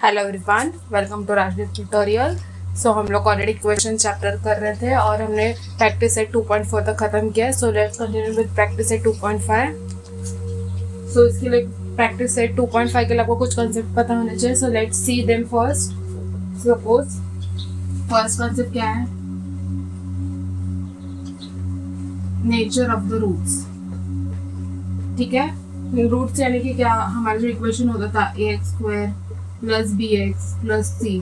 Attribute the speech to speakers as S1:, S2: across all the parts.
S1: Hello everyone, welcome to Rajdeep tutorial. So हम लोग already equation chapter कर रहे थे और हमने प्रैक्टिस सेट 2.4 तक खत्म किया। So let's continue with practice set 2.5। सो इसके लिए प्रैक्टिस सेट 2.5 के लिए आपको कुछ कंसेप्ट पता होने चाहिए। So let's see them first. Suppose first concept क्या है? Nature of the roots. ठीक है, रूट्स यानी कि क्या, हमारा जो इक्वेशन होता था ax² plus b x plus c,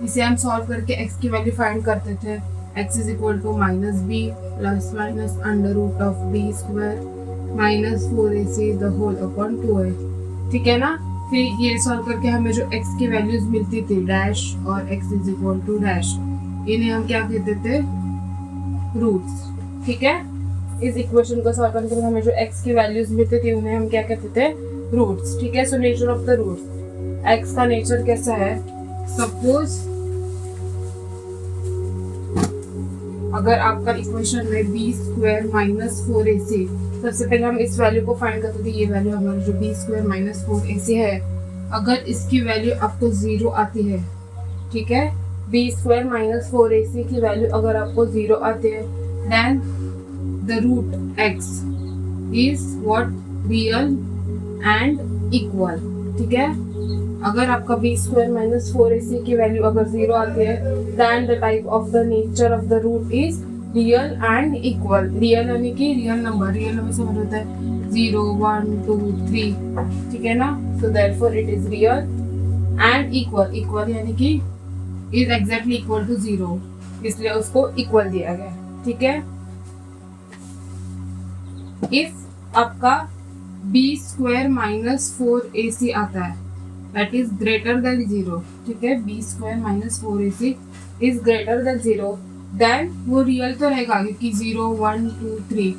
S1: इसे हम सॉल्व करके x की वैल्यू फाइंड करते थे। x is equal to minus b plus minus under root of b square minus 4ac the whole upon 2a। ठीक है ना। फिर ये सॉल्व करके हमें जो x की वैल्यूज मिलती थी डैश और x is equal to dash, इन्हें हम क्या कहते थे? रूट्स। ठीक है, इस इक्वेशन को सॉल्व करके हमें जो x की वैल्यूज मिलती थी उन्हें हम क्या कहते थे? रूट्स। ठीक है। So nature of the roots, x का नेचर कैसा है? सपोज अगर आपका इक्वेशन में b² माइनस 4ac, सबसे पहले हम इस वैल्यू को फाइंड करते थे। ये वैल्यू हमारी जो b² माइनस 4ac है, अगर इसकी वैल्यू आपको 0 आती है, ठीक है, b² माइनस 4ac की वैल्यू अगर आपको 0 आती है, then the root x is what? real and equal। ठीक है, अगर आपका b² माइनस 4ac की वैल्यू अगर 0 आती है, then the type of the nature of the root is real and equal। Real यानी कि रियल नंबर, रियल नंबर से मतलब होता है 0 1 2 3। ठीक है ना। so therefore it is real and equal। equal यानी कि is exactly equal to 0, इसलिए उसको equal दिया गया। ठीक है। इफ आपका b² माइनस 4ac आता है, दैट इज ग्रेटर देन 0। ठीक है, b² minus 4ac is greater than 0, then वो रियल तो रहेगा क्योंकि 0 1 2 3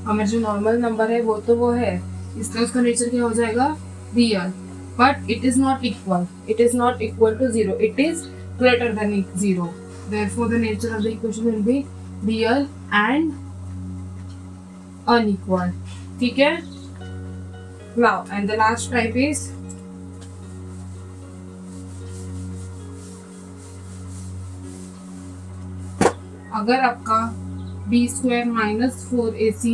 S1: हमारा जो नॉर्मल नंबर है वो तो वो है, इसलिए उसका नेचर क्या हो जाएगा? Real. But it is not equal, it is not equal to 0, it is greater than 0। Therefore the nature of the equation will be real and unequal। ठीक है। now and the last type is अगर आपका b² minus 4ac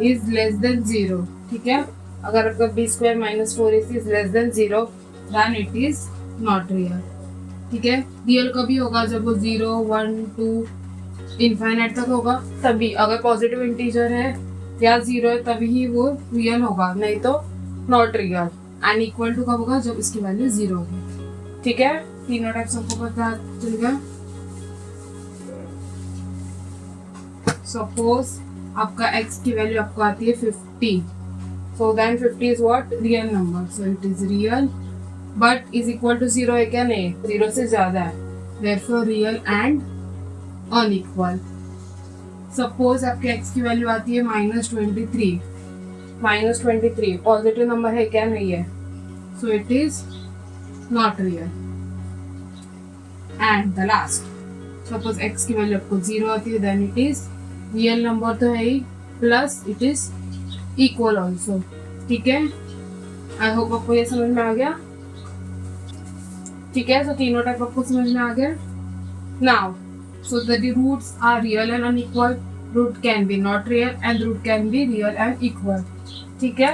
S1: is less than 0। ठीक है, अगर आपका b² minus 4ac is less than 0, then it is not real। ठीक है, रियल कभी होगा जब वो 0 1 2 इनफाइनाइट तक होगा, तभी। अगर पॉजिटिव इंटीजर है या 0 है तभी ही वो रियल होगा, नहीं तो not real. And equal to कब होगा? जब इसकी वैल्यू 0 होगी। ठीक है, तीनों टाइप्स आपको पता चल गया। सपोज आपका x की वैल्यू आपको आती है 50, so then 50 is what? Real number. So it is real but is equal to 0 है क्या? नहीं, 0 से ज्यादा है, therefore real and unequal. Suppose आपके x की वैल्यू आती है -23, -23 पॉजिटिव नंबर है क्या? नहीं है, so it is not real. And the last, suppose x की वैल्यू आपको 0 आती है, then it is real number तो है ही, plus it is equal also. ठीक है, आई होप आपको ये समझ में आ गया। ठीक है, सो तीनों टाइप आपको समझ में आ गया। Now so the roots are real and unequal, root can be not real and root can be real and equal। ठीक है,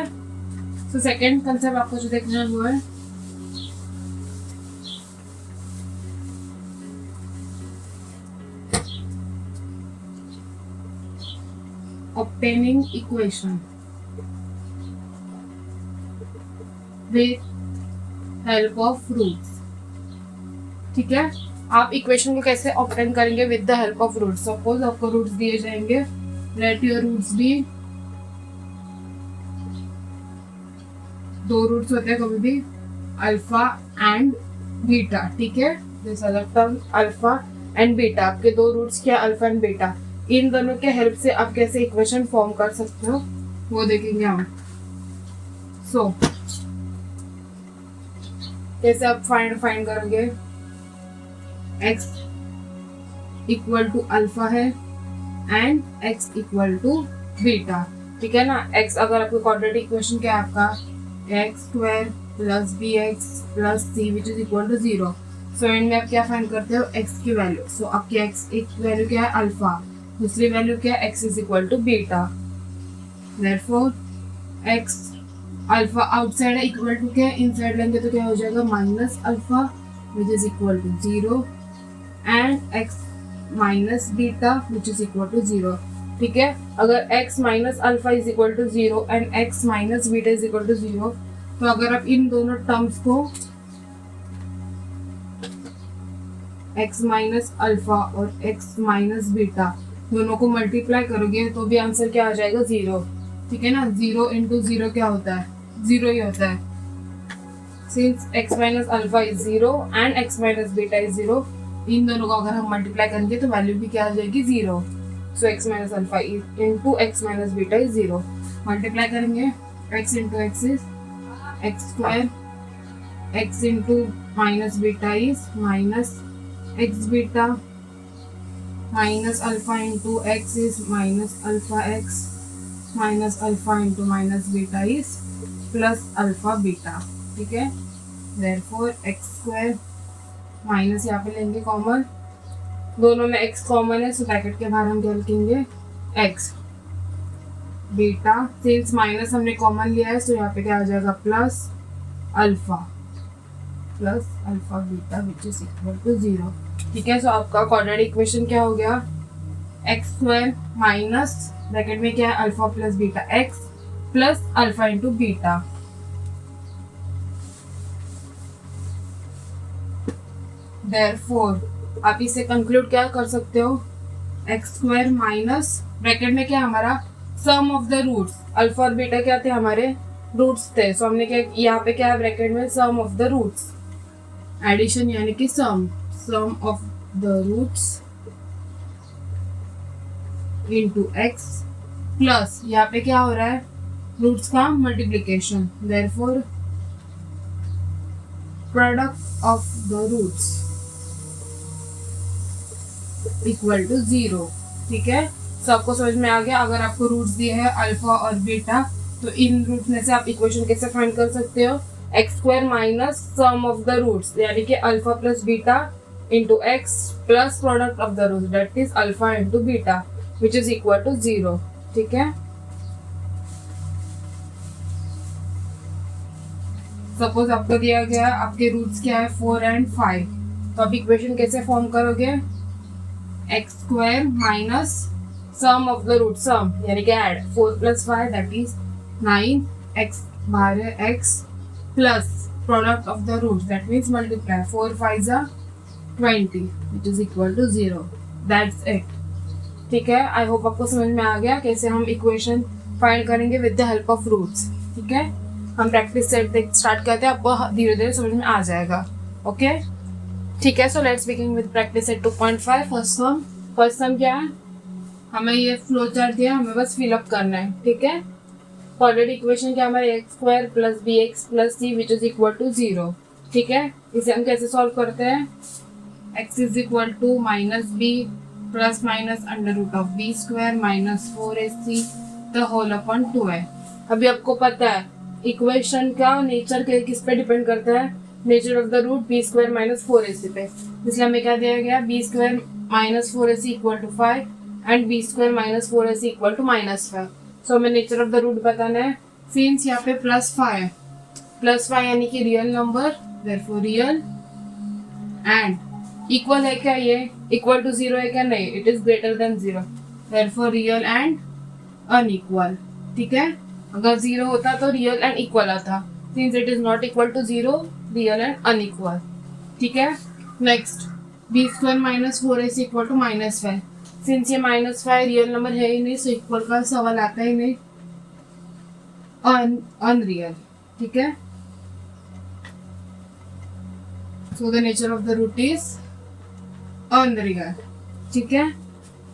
S1: so second concept आपको जो देखना है वो है obtaining equation with help of roots। ठीक है, आप इक्वेशन को कैसे ऑब्टेन करेंगे? With the help of roots. Suppose आपको रूट्स दिए जाएंगे, let your roots be, 2 roots होते हैं कभी भी, अल्फा एंड बीटा। ठीक है, जैसा लगता है अल्फा एंड बीटा, आपके 2 रूट्स क्या? Alpha and beta. इन दोनों के हेल्प से आप कैसे इक्वेशन फॉर्म कर सकते हो वो देखेंगे हम। सो कैसे आप फाइंड करोगे? x इक्वल टू अल्फा है and x equal to beta. ठीक है ना। x अगर आपको क्वाड्रेटिक इक्वेशन क्या है आपका? x² plus b x plus c which is equal to 0। So end में आप क्या फाइंड करते हो, एक्स की वैल्यू। सो आपकी एक्स एक वैल्यू क्या है, अल्फा, दूसरी वैल्यू क्या है, x is equal to beta. Therefore x alpha outside है, इक्वल टू क्या है, इनसाइड लेंगे तो क्या हो जाएगा, minus alpha which is equal to 0 and x minus beta which is equal to 0। ठीक है, अगर x minus alpha is equal to 0 and x minus beta is equal to 0, तो अगर आप इन दोनों टर्म्स को x माइनस अल्फा और x माइनस बीटा दोनों को मल्टीप्लाई करोगे तो भी आंसर क्या आ जाएगा, 0। ठीक है ना, 0 इंटू 0 क्या होता है, 0 ही होता है। Since x minus alpha is 0 and x minus beta is 0, इन दोनों को अगर हम मल्टीप्लाई करेंगे तो वैल्यू भी क्या आ जाएगी, 0। सो x minus alpha into x minus beta is 0। Multiply करेंगे, x into x is x square, x into minus beta is minus x beta, minus alpha into x is minus alpha x, minus alpha into minus beta is plus alpha beta. ठीक है, therefore x square minus यहाँ पे लेंगे common, दोनों में x common है, so bracket के बाहर हम क्या लिखेंगे, x बीटा, सिंस माइनस हमने कॉमन लिया है, सो यहाँ पे क्या आ जाएगा, plus alpha beta which is equal to 0। ठीक है, सो आपका क्वाड्रेटिक इक्वेशन क्या हो गया, एक्स स्क्वायर माइनस ब्रैकेट में क्या है, alpha plus beta x plus alpha into beta. Therefore आप इसे कंक्लूड क्या कर सकते हो, एक्स स्क्वायर माइनस ब्रैकेट में क्या हमारा sum of the roots, alpha और बीटा क्या थे, हमारे रूट्स थे। सो हमने क्या, यहाँ पे क्या है ब्रैकेट में, sum of the roots, addition यानी कि sum of the roots into x plus यहाँ पे क्या हो रहा है, रूट्स का multiplication. Therefore product of the roots equal to 0। ठीक है, सबको समझ में आ गया। अगर आपको रूट्स दिए हैं अल्फा और बीटा, तो इन रूट्स में से आप इक्वेशन कैसे फाइंड कर सकते हो, x square minus sum of the roots यानी कि alpha plus beta into x plus product of the roots that is alpha into beta which is equal to 0। ठीक है, सपोज आपको दिया गया आपके रूट्स क्या है, 4 एंड 5, तो आप इक्वेशन कैसे फॉर्म करोगे, x square minus sum of the root, sum यानी कि add 4 plus 5 that is 9, x बाहर है x plus product of the root that means multiply 4 5 जा 20 which is equal to 0। That's it. ठीक है, आई होप आपको समझ में आ गया कैसे हम इक्वेशन फाइंड करेंगे with the help of roots. ठीक है, हम प्रैक्टिस सेट स्टार्ट करते हैं, आपको धीरे धीरे समझ में आ जाएगा। ओके, ठीक है, so let's begin with practice set 2.5। First sum क्या है, हमें ये फ्लो चार्ट दिया, हमें बस फिलअप करना है। ठीक है, क्वाड्रेटिक इक्वेशन क्या हमारे x square plus b x plus c which is equal to 0। ठीक है, इसे हम कैसे सॉल्व करते हैं, x is equal to minus b plus minus under root of b square minus 4ac the whole upon 2 है। अभी आपको पता है इक्वेशन का नेचर किस पे डिपेंड करता है, nature of the root b square minus 4ac पे, इसलिए हमें क्या दिया गया, b square minus 4ac equal to 5 and b square minus 4ac equal to minus 5। So हमें नेचर ऑफ द रूट बताना है, सिंस यहाँ पे प्लस 5 यानी कि real number, therefore real and equal है क्या, ये इक्वल टू 0 है क्या, नहीं, it is greater than 0, therefore real and unequal. ठीक है, अगर 0 होता तो रियल एंड इक्वल आता, since it is not equal to 0, real and unequal. ठीक है, next b square minus 4ac equal to minus 5, since ये माइनस 5 रियल नंबर है ही नहीं, सो इक्वल का सवाल आता ही नहीं, अनरियल। ठीक है, so the nature of the root is unreal. ठीक है,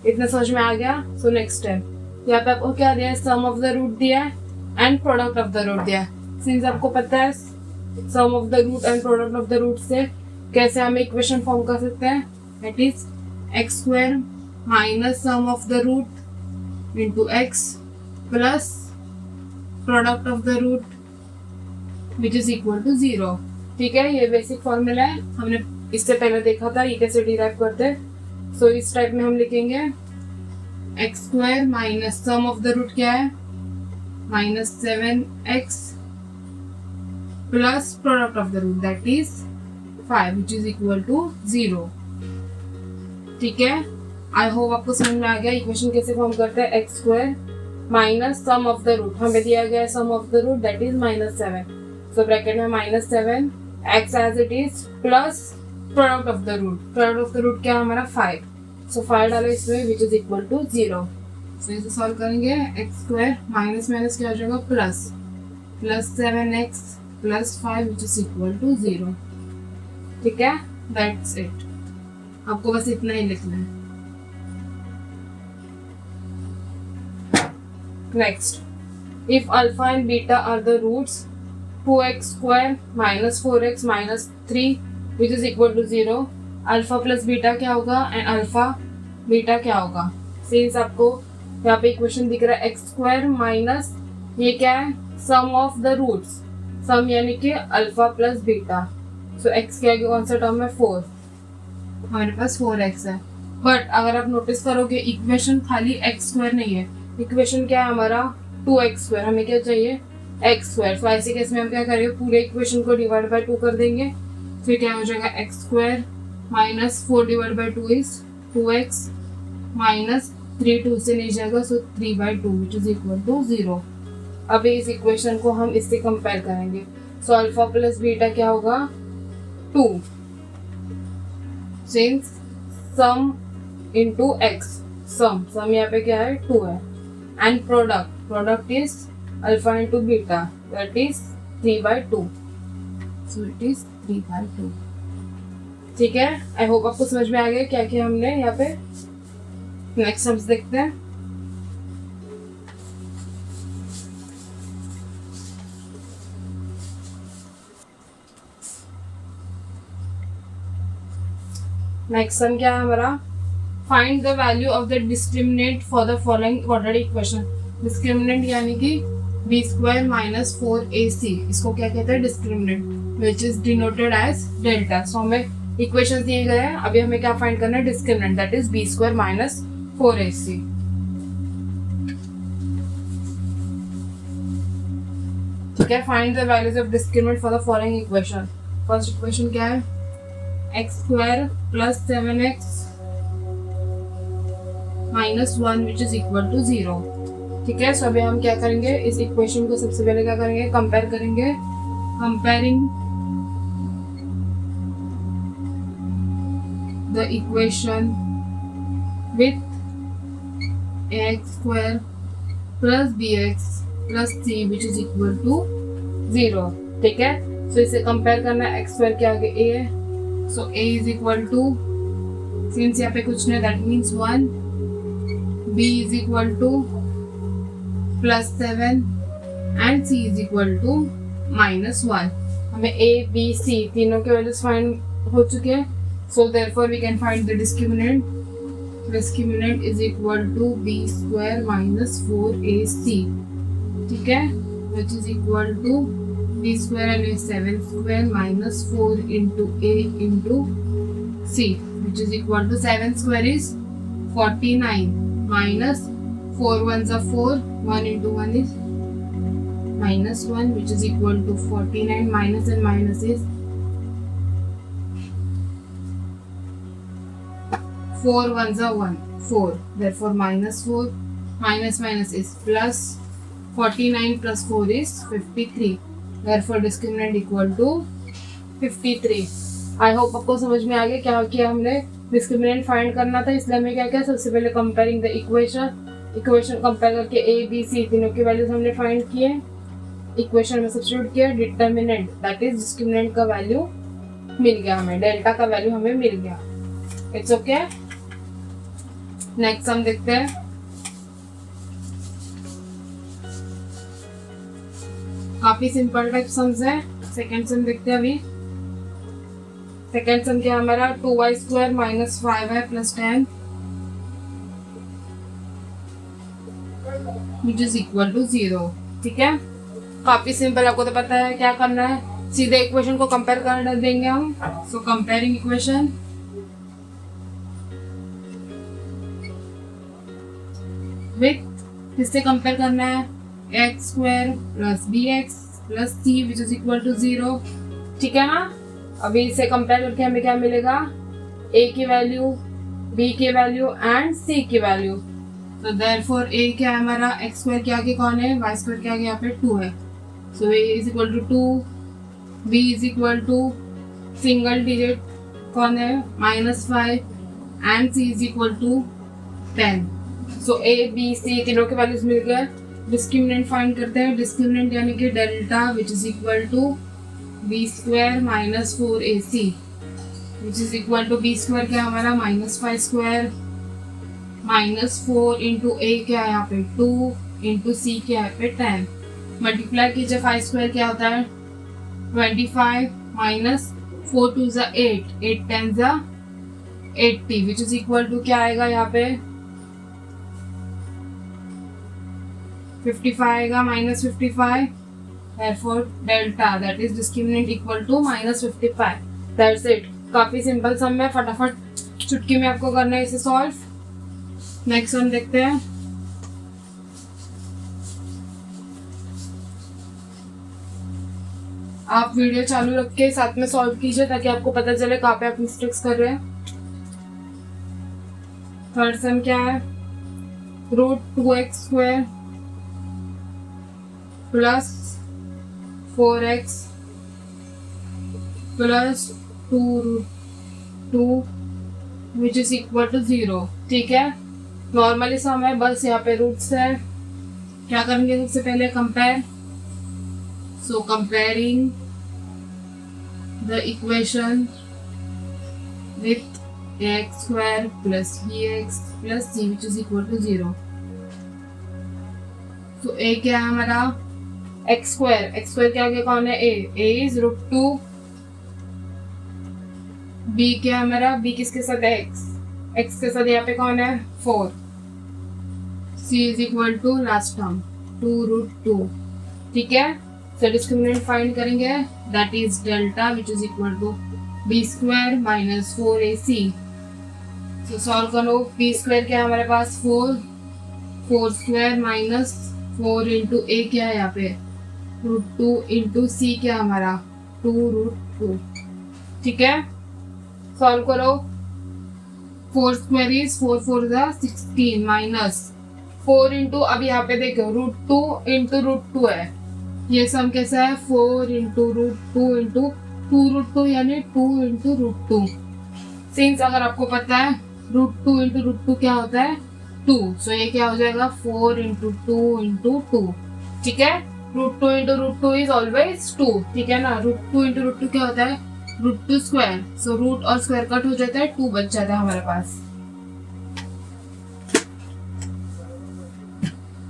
S1: इतना समझ में आ गया। सो नेक्स्ट स्टेप, यहाँ पे आपको क्या दिया है, सम ऑफ द रूट दिया है and product of the root दिया है। सिंस आपको पता है sum of the root and product of the root से कैसे हम इक्वेशन फॉर्म कर सकते हैं, that is x square minus sum of the root into x plus product of the root which is equal to 0। ठीक है, ये basic formula है, हमने इससे पहले देखा था ये कैसे डिराइव करते हैं। सो इस टाइप में हम लिखेंगे x square minus sum of the root क्या है -7x plus product of the root that is 5 which is equal to 0। ठीक है, आई होप आपको समझ में आ गया इक्वेशन कैसे फॉर्म करते हैं। X square minus sum of the root, हमें दिया गया है sum of the root that is -7, so bracket में -7 x as it is plus product of the root, product of the root क्या है हमारा 5, सो 5 डालो इसमें which is equal to 0। So इसे सॉल्व करेंगे, एक्स स्क्वायर माइनस माइनस क्या हो जाएगा plus 7x plus 5 which is equal to 0। ठीक है, दैट्स इट, आपको बस इतना ही लिखना है। Next, if alpha and beta are the roots 2x square minus 4x minus 3 which is equal to 0, alpha plus beta क्या होगा एंड अल्फा बीटा क्या होगा। सिंस आपको यहाँ पे इक्वेशन दिख रहा है एक्स स्क्वायर माइनस ये क्या है सम ऑफ द रूट्स, सम यानी कि अल्फा प्लस बीटा, सो एक्स के आगे कौन सा टर्म है 4, हमारे पास 4x है। बट अगर आप नोटिस करोगे इक्वेशन खाली एक्स स्क्वायर नहीं है, इक्वेशन क्या है हमारा 2x स्क्वायर, हमें क्या चाहिए एक्स स्क्वायर। तो ऐसे केस में हम क्या करेंगे पूरे इक्वेशन को डिवाइड बाय 2 कर देंगे, फिर क्या हो जाएगा x square minus 4 divide by 2 is 2x minus 3 2 से नहीं जाएगा, सो 3/2 विच इज इक्वल टू 0। अब इस इक्वेशन को हम इससे कंपेयर करेंगे, सो अल्फा प्लस बीटा क्या होगा 2, सिंस सम इंटू एक्स, सम यहाँ पे क्या है 2 है, and product is alpha into beta that is 3/2, so it is 3/2। ठीक है, आई होप आपको समझ में आ गया क्या क्या हमने यहाँ पे। नेक्स्ट सम्स देखते हैं। नेक्स्ट सम क्या है हमारा, find the value of the discriminant for the following quadratic equation. Discriminant यानी कि b स्क्वायर माइनस 4ac, इसको क्या कहते हैं discriminant, which is denoted as delta. So हमें इक्वेशन दिए गए हैं, अभी हमें क्या फाइंड करना है discriminant that is b square minus 4ac। ठीक है, find the values of discriminant for the following equation. First equation क्या है x square plus 7x minus 1 which is equal to 0। ठीक है, सो अभी हम क्या करेंगे इस इक्वेशन को सबसे पहले क्या करेंगे कंपेयर करेंगे, comparing the equation with x square plus bx plus c which is equal to 0। ठीक है, सो इसे कंपेयर करना है, एक्स स्क्वायर के आगे a है, so a is equal to, since यहाँ पे कुछ नहीं that means 1, b is equal to plus 7 and c is equal to -1। हमें a b c तीनों के वैल्यूज फाइंड हो चुके हैं, so therefore we can find the discriminant. Discriminant is equal to b square minus 4ac। ठीक है, which is equal to b square यानी 7 square minus 4 into a into c which is equal to 7 square is 49 minus 4 1s are 4, 1 into 1 is -1 which is equal to 49, minus and minus is 4 1s are 1, 4, therefore -4, minus is plus, 49 plus 4 is 53, therefore discriminant equal to 53। I hope आपको समझ में आ गया क्या किया हमने, discriminant find करना था, इसलिए हमें क्या किया सबसे पहले कंपेयरिंग द इक्वेशन कंपेयर करके a b c तीनों की वैल्यूज हमने फाइंड किए, इक्वेशन में सब्स्टिट्यूट किया, डिटर्मिनेंट दैट इज डिस्क्रिमिनेंट का वैल्यू मिल गया, हमें डेल्टा का वैल्यू हमें मिल गया। इट्स ओके, नेक्स्ट हम देखते हैं। काफी सिंपल टाइप सम्स है। सेकेंड सम देखते हैं अभी। सेकेंड सम क्या हमारा 2y square minus 5y plus 10 which is equal to 0। ठीक है, काफी सिंपल, आपको तो पता है क्या करना है, सीधे इक्वेशन को कंपेयर कर देंगे हम। सो कंपेयरिंग इक्वेशन विथ, किससे कंपेयर करना है, x square plus b x plus c which is equal to 0, ठीक है ना। अभी इसे कंपेयर करके हमें क्या मिलेगा, ए की वैल्यू, बी की वैल्यू एंड सी की वैल्यू। तो देयरफॉर ए क्या है हमारा, एक्स स्क्वायर के आगे कौन है, वाई स्क्वायर के आगे यहाँ पे 2 है। So a is equal to 2, b is equal to single digit कौन है, -5 and c is equal to 10। So a b c तीनों के वैल्यूज मिल गए। डिस्क्रिमिनेंट फाइंड करते हैं। डिस्क्रिमिनेंट यानी कि delta which is equal to b square minus 4ac which is equal to b square क्या हमारा -5 स्क्वायर -4 इंटू ए क्या है यहाँ पे 2 इंटू सी क्या है पे 10, मल्टीप्लाई कीजिए 5 स्क्वायर क्या होता है 25 माइनस 4 2 ज़ा 8, 8 10 ज़ा 80 विच इज इक्वल टू क्या आएगा यहाँ पे 55 आएगा -55, therefore delta that is discriminant equal to -55। That's it। काफी सिंपल सम है, फटाफट चुटकी में आपको करना है इसे सॉल्व। नेक्स्ट वन देखते हैं। आप वीडियो चालू रख के साथ में सॉल्व कीजिए ताकि आपको पता चले कहाँ पे आप मिस्टेक्स कर रहे हैं। थर्ड सम क्या है, √2x square plus 4x plus 2√2 which is equal to 0, ठीक है। नॉर्मली सम है, बस यहाँ पे रूट्स है। क्या करेंगे सबसे पहले, compare. So comparing the equation with x square plus b x plus c which is equal to 0। So a क्या है हमारा, एक्स स्क्वायर के आगे कौन है, ए इज √2, बी क्या है हमारा, बी किसके साथ है, एक्स के साथ यहाँ पे कौन है 4, c is equal to last term 2√2, ठीक है। सो डिस्क्रिमिनेंट फाइंड करेंगे, that is delta which is equal to b square minus 4ac। So solve करो, बी स्क्वायर क्या है हमारे पास 4 स्क्वायर माइनस 4 इंटू ए क्या है यहाँ पे √2 इंटू सी क्या हमारा 2√2, ठीक है। सॉल्व करो, 4 स्क्वायर इज 4 4 ज़ा 16 माइनस 4 इंटू, अब यहाँ पे देखो √2 इंटू √2 है, ये सम कैसा है 4 इंटू √2 इंटू 2√2 यानी 2 इंटू √2। सिंस अगर आपको पता है √2 इंटू √2 क्या होता है 2, सो ये क्या हो जाएगा 4 इंटू 2 इंटू 2, ठीक है। √2 इंटू √2 इज ऑलवेज 2, ठीक है ना। √2 इंटू √2 क्या होता है √2 स्क्वायर, सो रूट और स्क्वायर कट हो जाता है, 2 बच जाता है हमारे पास।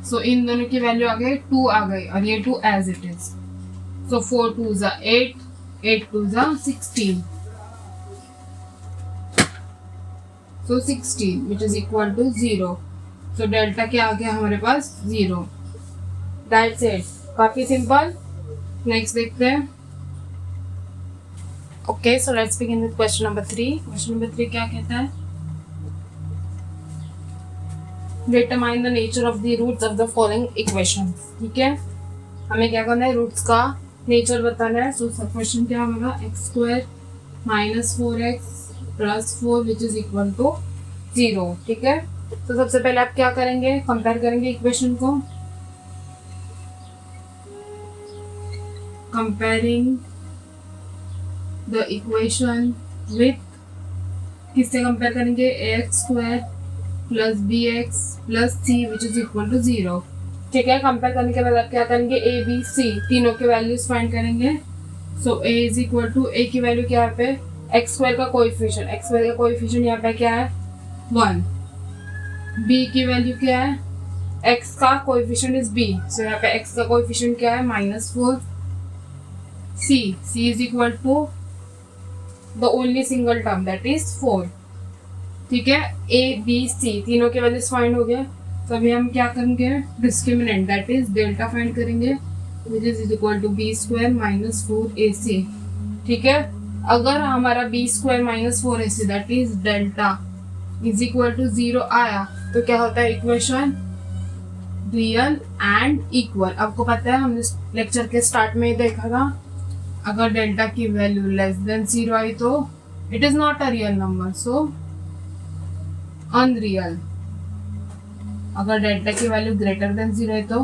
S1: सो इन दोनों की वैल्यू आ गई 2 आ गई और ये 2 एज इट इज। सो 4 2 ज़ा 8, 8 2 ज़ा 16, so 16 which is equal to 0। So delta क्या आ गया हमारे पास 0। दैट्स इट, काफी सिंपल। नेक्स्ट देखते हैं। Okay, so let's begin with question number 3। Question number 3 क्या कहता है, determine the nature of the roots of the following equations, ठीक है। हमें क्या करना है, रूट्स का नेचर बताना है। सो क्वेश्चन क्या हमारा, x square minus 4x plus 4 which is equal to 0, ठीक है। तो सबसे पहले आप क्या करेंगे, कंपेयर करेंगे इक्वेशन को। कंपेयरिंग द इक्वेशन विथ, किससे कंपेयर करेंगे, x square plus b x plus c which is equal to 0, ठीक है। कंपेयर करने के बाद आप क्या करेंगे, ए बी सी तीनों के वैल्यूज फाइंड करेंगे। सो ए इज इक्वल टू, ए की वैल्यू क्या है पे एक्स स्क्वायर का कोएफिशिएंट, एक्स स्क्वायर का कोएफिशिएंट यहाँ पे क्या है 1, बी की वैल्यू क्या है, एक्स का कोएफिशिएंट इज बी, सो यहाँ पे एक्स का कोएफिशिएंट क्या है -4, c is equal to the only single term that is 4, ठीक है। ए बी सी तीनों के वैल्यूज फाइंड हो गए। तो अभी हम क्या करेंगे, discriminant that is delta find करेंगे। Which is equal to b square minus 4ac। ठीक है, अगर हमारा b square minus 4ac that is delta is equal to 0 आया तो क्या होता है इक्वेशन रियल एंड इक्वल। आपको पता है हमने लेक्चर के स्टार्ट में देखा था, अगर डेल्टा की वैल्यू लेस देन 0 आई तो it is not a real number, so unreal. अगर डेल्टा की वैल्यू ग्रेटर देन 0 है तो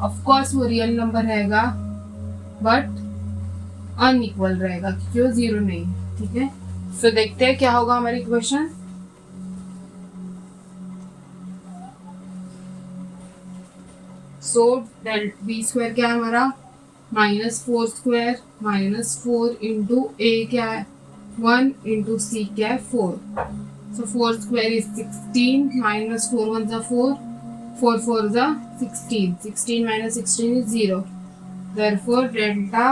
S1: ऑफ कोर्स वो रियल नंबर रहेगा बट अनइक्वल रहेगा क्योंकि वो 0 नहीं है। ठीक है, तो देखते हैं क्या होगा हमारी equation. So del b square क्या है हमारा minus 4 square minus 4 into a क्या है 1 इंटू सी क्या है 4। सो 4 स्क्वायर इज 16 माइनस 4 1 जा 4 4 4 जा 16 16 minus 16 is 0। Therefore delta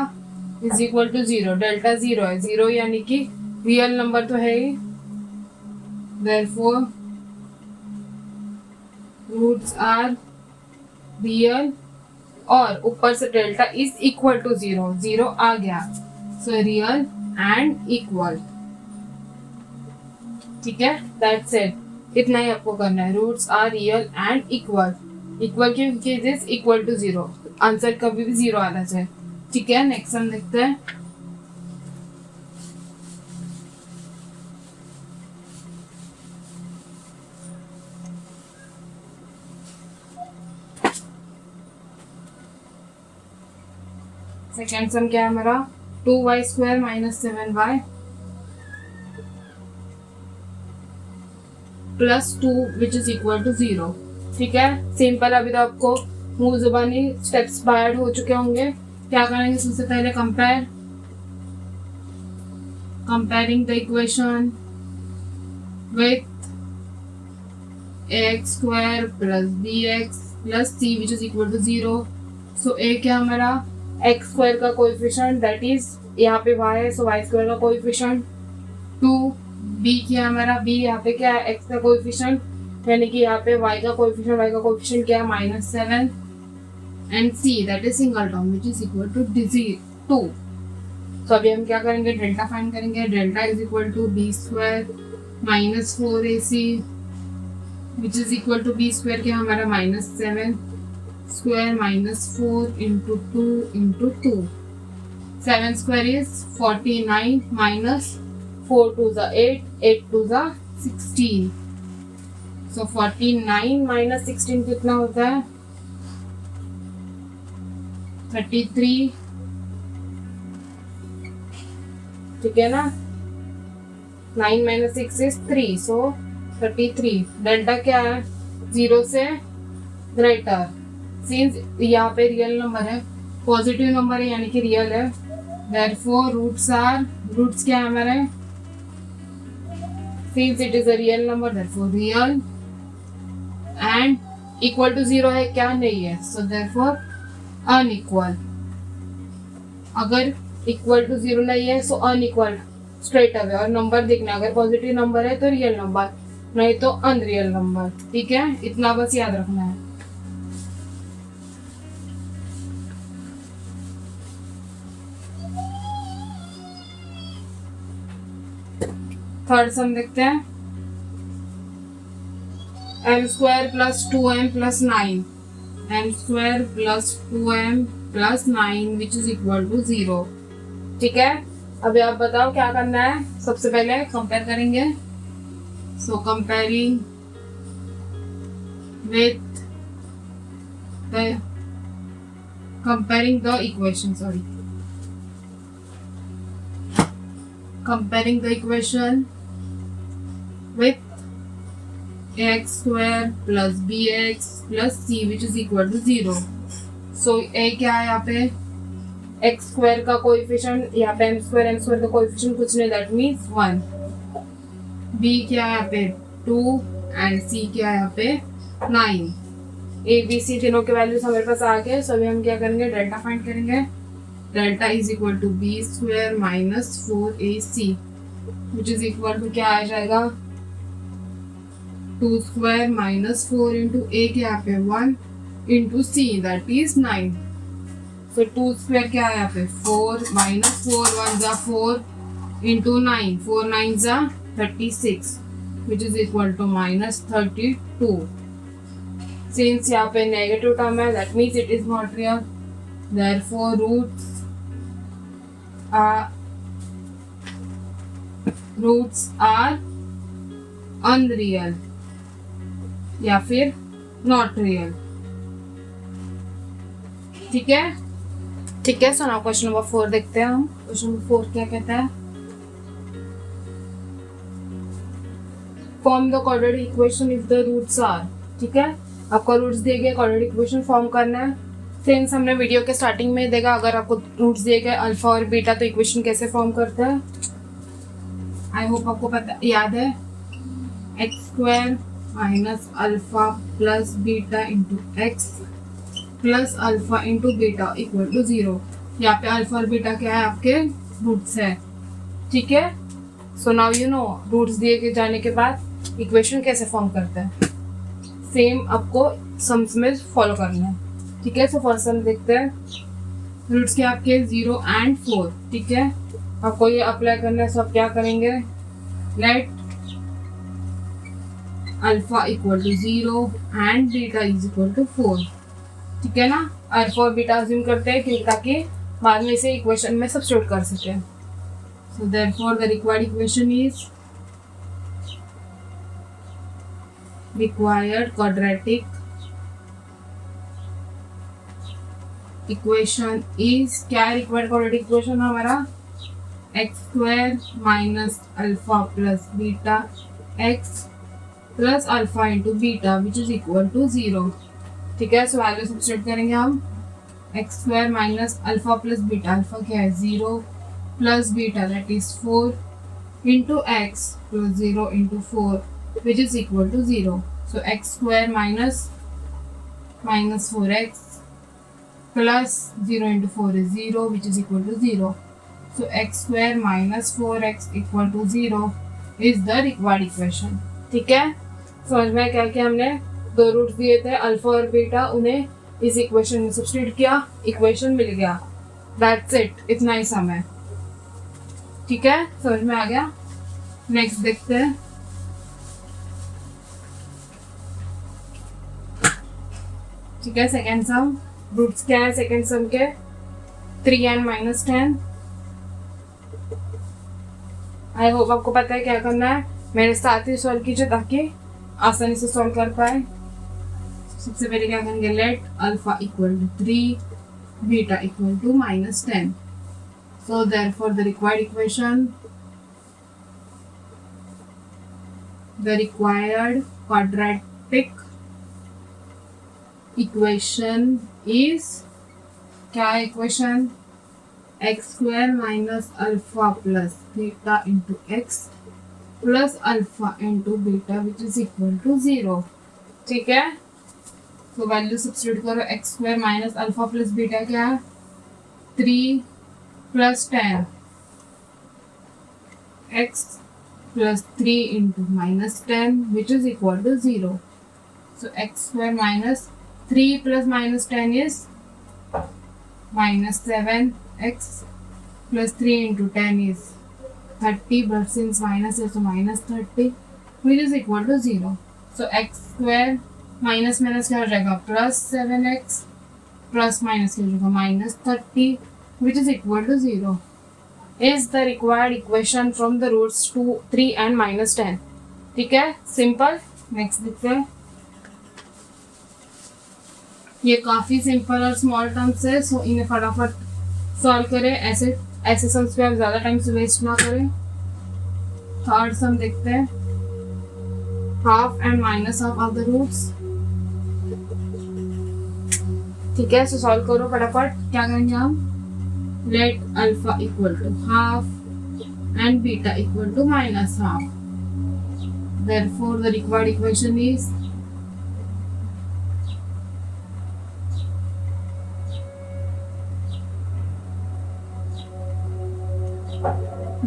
S1: is equal to 0। Delta 0 है, 0 यानी कि रियल नंबर तो है ही। देयरफॉर रूट्स आर रियल और ऊपर से डेल्टा इज इक्वल टू 0, 0 आ गया, सो रियल एंड इक्वल। ठीक है, दैट्स इट, इतना ही आपको करना है। Roots are real and equal, equal क्योंकि दिस इक्वल टू 0, आंसर कभी भी 0 आना चाहिए। ठीक है, नेक्स्ट हम देखते हैं। सेकेंड सम क्या है हमारा 2y square minus 7y plus 2 which is equal to 0। ठीक है, सिंपल। अभी तो आपको मुंह जुबानी स्टेप्स बायड हो चुके होंगे। क्या करेंगे सबसे पहले comparing the equation with x square plus bx plus c which is equal to 0। So a क्या हमारा x स्क्वायर का कोएफिशिएंट दैट इज यहाँ पे y है, सो y स्क्वायर का कोएफिशिएंट 2। b क्या हमारा b यहाँ पे क्या है x का कोएफिशिएंट यानी कि यहाँ पे y का कोएफिशिएंट क्या है -7 and c that is single term which is equal to 2। तो अभी हम क्या करेंगे डेल्टा फाइंड करेंगे। Delta is equal to b square minus 4ac which is equal to b square क्या हमारा -7 square minus 4 into 2 into 2। 7 square is 49 minus 4 2 जा 8 8 2 जा 16। सो 49 माइनस 16 कितना होता है 33। ठीक है ना, 9 माइनस 6 इज 3, सो 33। डेल्टा क्या है 0 से ग्रेटर, सिंस यहाँ पे रियल नंबर है, पॉजिटिव नंबर है यानी कि रियल है। देयरफॉर रूट्स क्या है हमारे, since it is a real number therefore real and equal to 0 है क्या नहीं है, सो देयरफॉर अनइक्वल। अगर इक्वल टू 0 नहीं है सो अनइक्वल स्ट्रेट अवे, और नंबर देखना अगर पॉजिटिव नंबर है तो रियल नंबर नहीं तो अनरियल नंबर। ठीक है, इतना बस याद रखना है। थर्ड सम देखते हैं। m square plus 2m plus 9 m square plus 2m plus 9 which is equal to 0। ठीक है, अभी आप बताओ क्या करना है। सबसे पहले कंपेयर करेंगे, सो comparing with comparing the equation comparing the equation with x square plus bx plus c which is equal to 0। so a क्या है यहाँ पे x square का कोएफिशिएंट, यहाँ पे m square का कोएफिशिएंट कुछ नहीं, that means 1। b क्या है यहाँ पे 2 एंड c क्या है यहाँ पे 9। a b c तीनों के वैल्यूज हमारे पास आ गए। सो अभी हम क्या करेंगे डेल्टा फाइंड करेंगे। Delta is equal to b square minus 4ac which is equal to क्या आ जाएगा 2 स्क्वायर माइनस 4 इंटू ए के यहाँ पे 1 into see that is 9। So 2 square क्या है यहाँ पे 4 माइनस 4 1 जा 4 इंटू 9 4 9 जा 36 which is equal to minus 32. Since यहाँ पे नेगेटिव टर्म है that means it is not real, therefore roots are unreal या फिर नॉट रियल. ठीक है ठीक है. सो नाउ क्वेश्चन नंबर 4 देखते हैं हम. क्वेश्चन नंबर 4 क्या कहता है, form the quadratic equation if the roots are. ठीक है, आपको रूट्स दिए गए क्वाड्रेटिक इक्वेशन फॉर्म करना है. सिंस हमने वीडियो के स्टार्टिंग में देखा अगर आपको रूट्स दिए गए अल्फा और बीटा तो इक्वेशन कैसे फॉर्म करता है. आई होप आपको पता याद है. X square minus alpha plus beta into x plus alpha into beta equal to 0. यहाँ पे अल्फा और बीटा क्या है, आपके रूट्स है. ठीक है, so now you know roots दिए के जाने के बाद इक्वेशन कैसे फॉर्म करता है. सेम आपको सम्स में फॉलो करना है. ठीक है, सो फर्स्ट सम देखते हैं. रूट्स के आपके 0 एंड 4. ठीक है, आपको ये अप्लाई करना है. सो आप क्या करेंगे, let alpha equal to 0 and beta is equal to 4. ठीक है ना, अल्फा और बीटा अज्यूम करते हैं क्योंकि ताकि बाद में इसे इक्वेशन में सब्स्टिट्यूट कर सके. So therefore the required equation is required quadratic equation is क्या है. रिक्वायर्ड क्वाड्रेटिक इक्वेशन हमारा x square minus alpha plus beta x plus alpha into beta which is equal to 0. ठीक है, सो वैल्यू सब्स्टिट्यूट करेंगे हम. X square minus alpha plus beta, alpha क्या है 0 plus beta that is 4 into x plus 0 into 4 which is equal to 0. So x square minus 4x plus 0 into 4 is 0 which is equal to 0. So x square minus 4x equal to 0 is the required equation. ठीक है, समझ में क्या कि हमने दो roots दिए थे अल्फा और बीटा, उन्हें इस इक्वेशन में सब्स्टिट्यूट किया, इक्वेशन मिल गया. दैट्स इट, इतना ही सम है. ठीक है, समझ में आ गया. नेक्स्ट देखते हैं. ठीक है, सेकेंड सम. रूट्स क्या है सेकेंड सम के 3 एंड माइनस 10. आई होप आपको पता है क्या करना है. मेरे साथ ही सॉल्व कीजिए ताकि आसानी से सॉल्व कर पाए. सबसे पहले क्या करेंगे, let alpha equal to 3 beta equal to minus 10. So therefore the required equation, the required quadratic equation is क्या है equation, x square minus alpha plus beta into x plus alpha into beta which is equal to 0. ठीक है, तो value substitute करो. X square minus alpha plus beta क्या है 3 plus 10 x plus 3 into minus 10 which is equal to 0. So x square minus 3 plus minus 10 is minus 7x plus 3 into 10 is 30, but since minus is so minus 30 which is equal to 0. So x square minus minus क्या हो जाएगा plus 7x plus minus क्या हो जाएगा minus 30 which is equal to 0 is the required equation from the roots 2, 3 and minus 10. ठीक है, simple. Next देखते हैं. ये काफ़ी सिंपल और स्मॉल टर्म्स है, सो इन्हें फटाफट सॉल्व करें. ऐसे सम्स पे आप ज़्यादा टाइम से वेस्ट ना करें. थर्ड सम देखते हैं. Half and minus half are the roots. ठीक है, सो सॉल्व करो फटाफट. क्या करेंगे हम, let alpha equal to half and beta equal to minus half. Therefore the required equation is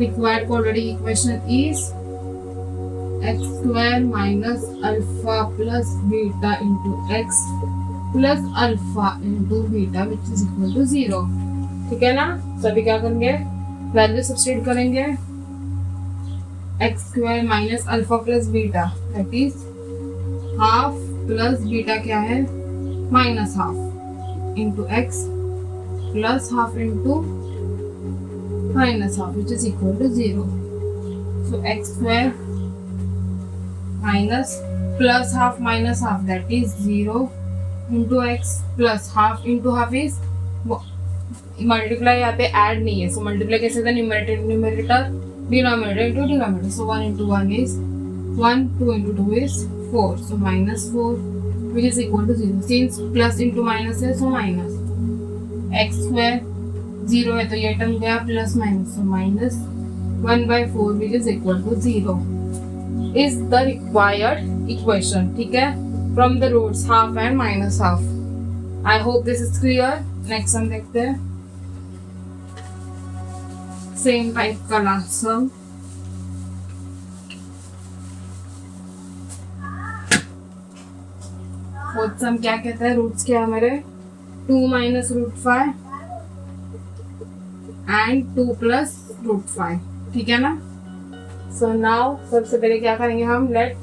S1: required quadratic equation is x square minus alpha plus beta into x plus alpha into beta which is equal to 0। ठीक है ना। सभी क्या करेंगे, value substitute करेंगे, x square minus alpha plus beta that is half plus beta क्या है minus half into x plus half into minus half which is equal to 0। So x square minus plus half minus half that is 0 into x plus half into half is multiply, यहाँ पे add नहीं है, so multiply कैसे था, numerator denominator into denominator, so 1 into 1 is 1, 2 into 2 is 4, so minus 4 which is equal to 0। Since plus into minus है so minus, x square 0 है तो ये टर्म गया plus minus, so minus 1/4 which is equal to 0 is the required equation. ठीक है, from the roots half and minus half. I hope this is clear. Next हम देखते हैं सेम टाइप का लास्ट सम। फोर्थ सम क्या कहता है, roots क्या है हमारे 2 minus root 5 and 2 plus root 5। ठीक है ना। सो नाउ सबसे पहले क्या करेंगे हम, let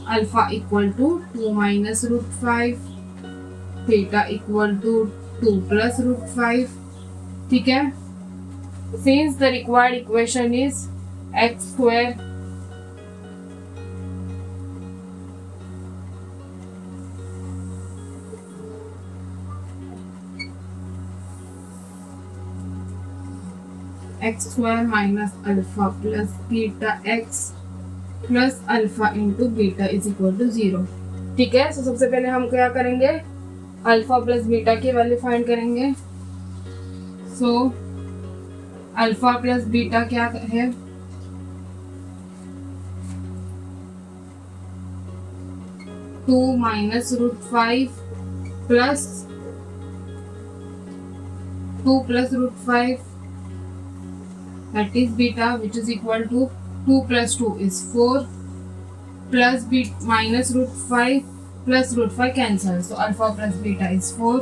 S1: alpha equal to 2 minus root 5, theta equal to 2 plus root 5। ठीक है, since the required equation is x square x square minus alpha plus beta x plus alpha into beta is equal to 0। ठीक है, तो सबसे पहले हम क्या करेंगे, अल्फा प्लस बीटा की वैल्यू फाइंड करेंगे। सो अल्फा प्लस बीटा क्या है, two minus root 5 plus 2 plus root 5 that is beta which is equal to 2 plus 2 is 4 plus beta minus root 5 plus root 5 cancel, so alpha plus beta is 4.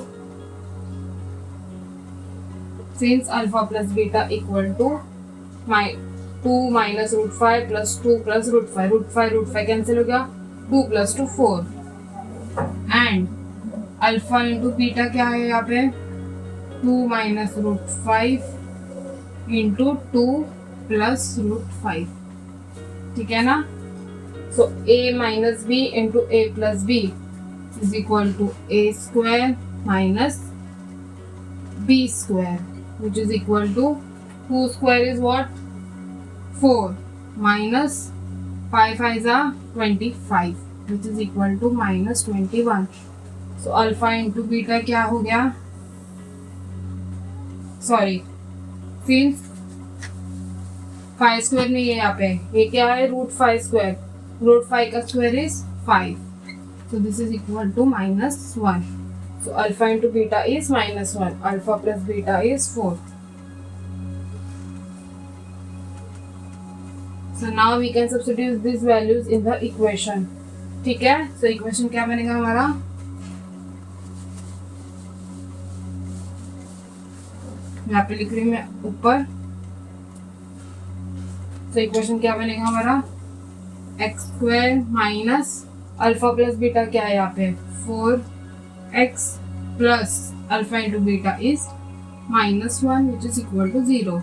S1: Since alpha plus beta equal to 2 minus root 5 plus 2 plus root 5, root 5 cancel हो गया, 2 plus 2 4 and alpha into beta क्या है यहाँ पे 2 minus root 5 into 2 plus root 5। ठीक है ना। so a minus b into a plus b is equal to a square minus b square which is equal to 2 square is what 4 minus 5 is a 25 which is equal to minus 21। so alpha into beta क्या हो गया, sorry since 5 square नहीं है यहाँ पे, ये क्या है रूट 5 स्क्वायर, रूट 5 का square is 5, so this is equal to minus 1, so alpha into beta is minus 1, alpha plus beta is 4। so now we can substitute these values in the equation। ठीक है, so equation क्या बनेगा हमारा, यहाँ पे लिख रही हूँ मैं ऊपर। तो इक्वेशन क्या बनेगा हमारा, x square minus alpha plus beta क्या है यहाँ पे 4x plus alpha into beta is -1 which is equal to 0।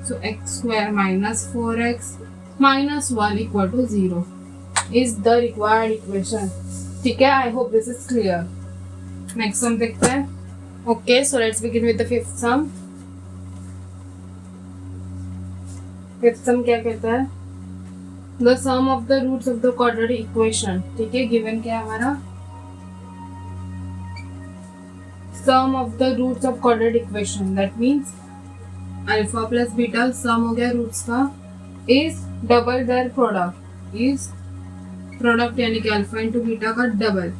S1: So x square minus 4x minus 1 equal to 0 is the required equation. ठीक है, I hope this is clear. Next sum देखते हैं। Okay, so let's begin with the fifth sum. Fifth sum क्या कहता है, the sum of the roots of the quadratic equation. ठीक है, given क्या है हमारा, sum of the roots of quadratic equation that means alpha plus beta sum हो गया रूट्स का, is double their product, is product यानी कि अल्फा इंटू बीटा का double.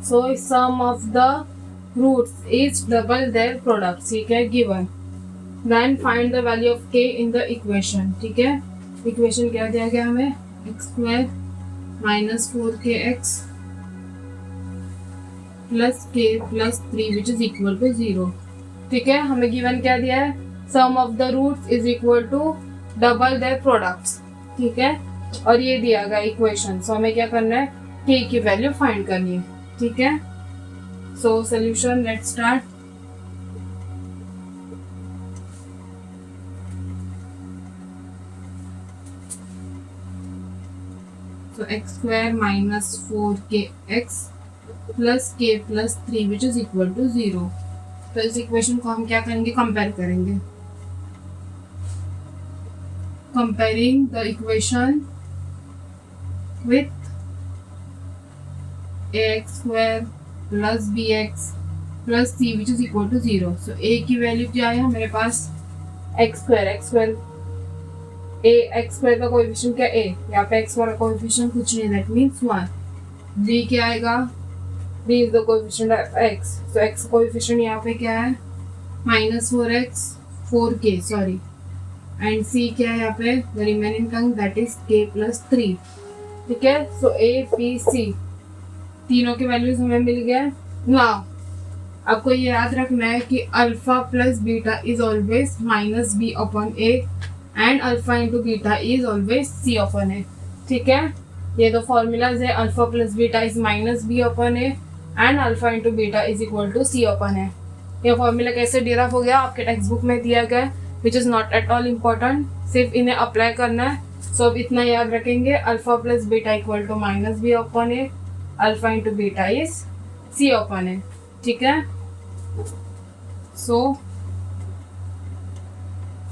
S1: So sum of the roots is double their product. ठीक है, given. Then find the value of k in the equation। ठीक है, इक्वेशन क्या दिया गया हमें, x square minus 4kx plus k plus 3 which is equal to 0। ठीक है, हमें गिवन क्या दिया है, sum of the roots is equal to double their products. ठीक है, और ये दिया गया इक्वेशन, सो हमें क्या करना है, के की वैल्यू फाइंड करनी है। ठीक है, so solution let's start. So x square minus 4kx plus k plus 3 which is equal to 0। तो इस इक्वेशन को हम क्या करेंगे, कंपेयर करेंगे। Comparing the equation with ax square plus bx plus c which is equal to 0। So a की value क्या है हमारे पास, x square ए एक्स स्क्वायर का कोएफिशिएंट क्या, ए, यहाँ पे एक्स स्क्वायर का कोएफिशिएंट कुछ नहीं, दैट मीन्स 1। b क्या आएगा, b is the coefficient of x, so x coefficient यहाँ पे क्या है, -4x 4k sorry, and c क्या है यहाँ पे, the remaining term that is k plus 3। ठीक है, सो a b c तीनों के वैल्यूज हमें मिल गए। नाउ आपको ये याद रखना है कि alpha plus beta is always minus b upon a and alpha into beta is always c upon a. ठीक है, ये दो फॉर्मूलाज है, alpha plus beta is minus b upon a and alpha into beta is equal to C upon a. ये formula कैसे derive हो गया आपके टेक्स्ट बुक में दिया गया, which is not at all important, सिर्फ इन्हें अप्लाई करना है। सो अब इतना याद रखेंगे, alpha plus beta equal to minus b upon a, alpha into beta is c upon a. ठीक है, सो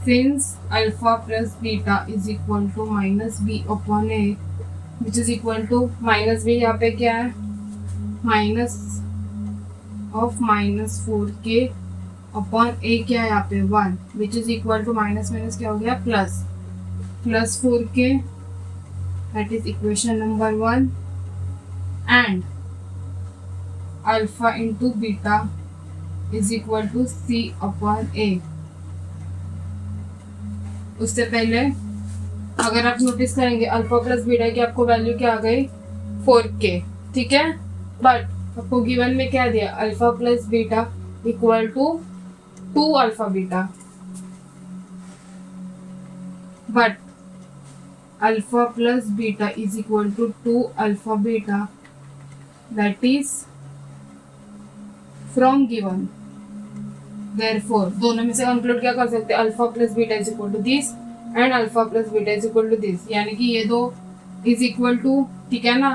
S1: since alpha plus beta is equal to minus b upon a which is equal to minus b यहाँ पे क्या है, minus of -4k upon a क्या है यहाँ पे 1 which is equal to minus minus क्या हो गया, plus 4k, that is equation number 1 and alpha into beta is equal to c upon a। उससे पहले अगर आप नोटिस करेंगे अल्फा प्लस बीटा की आपको वैल्यू क्या आ गई, 4k। ठीक है, बट आपको गिवन में क्या दिया, alpha plus beta equal to 2 alpha beta, but alpha plus beta is equal to 2 alpha beta, that is from given. Therefore, दोनों में से कंक्लूड क्या कर सकते हैं, alpha plus beta is equal to this and alpha plus beta is equal to this, यानी कि ये दो इज इक्वल टू, ठीक है ना,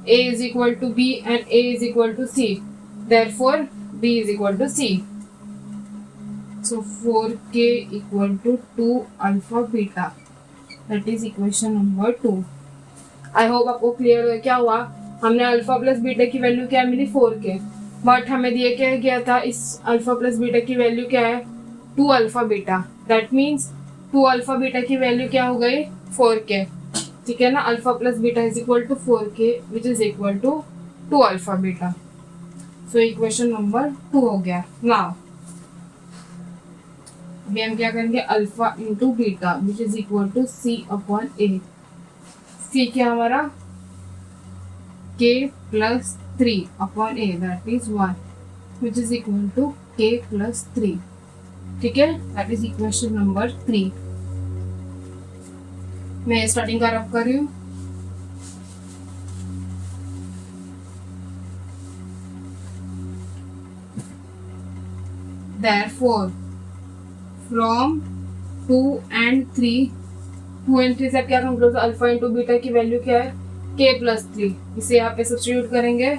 S1: a is equal to b and a is equal to c, therefore b is equal to c। So 4k equal to 2 alpha beta, that is equation number 2। I hope आपको clear हो क्या हुआ, हमने alpha plus beta की value क्या मिली, 4k, but हमें दिया क्या गया था, इस अल्फा प्लस बीटा की वैल्यू क्या है, 2 alpha beta, that means 2 alpha beta की वैल्यू क्या हो गई, 4k। ठीक है ना, alpha plus beta is equal to 4k which is equal to 2 alpha beta. So equation number 2 हो गया। नाउ अभी हम क्या करेंगे, alpha into beta which is equal to C upon A. C क्या हमारा, k plus 3 upon a, that is 1 which is equal to k plus 3। ठीक है, that is equation number 3। मैं स्टार्टिंग का रफ कर रही हूँ। Therefore, from 2 and 3, 2 and 3 से क्या कंक्लूड, अल्फा इंटू बीटा की वैल्यू क्या है, k प्लस 3, इसे यहाँ पे सब्स्टिट्यूट करेंगे,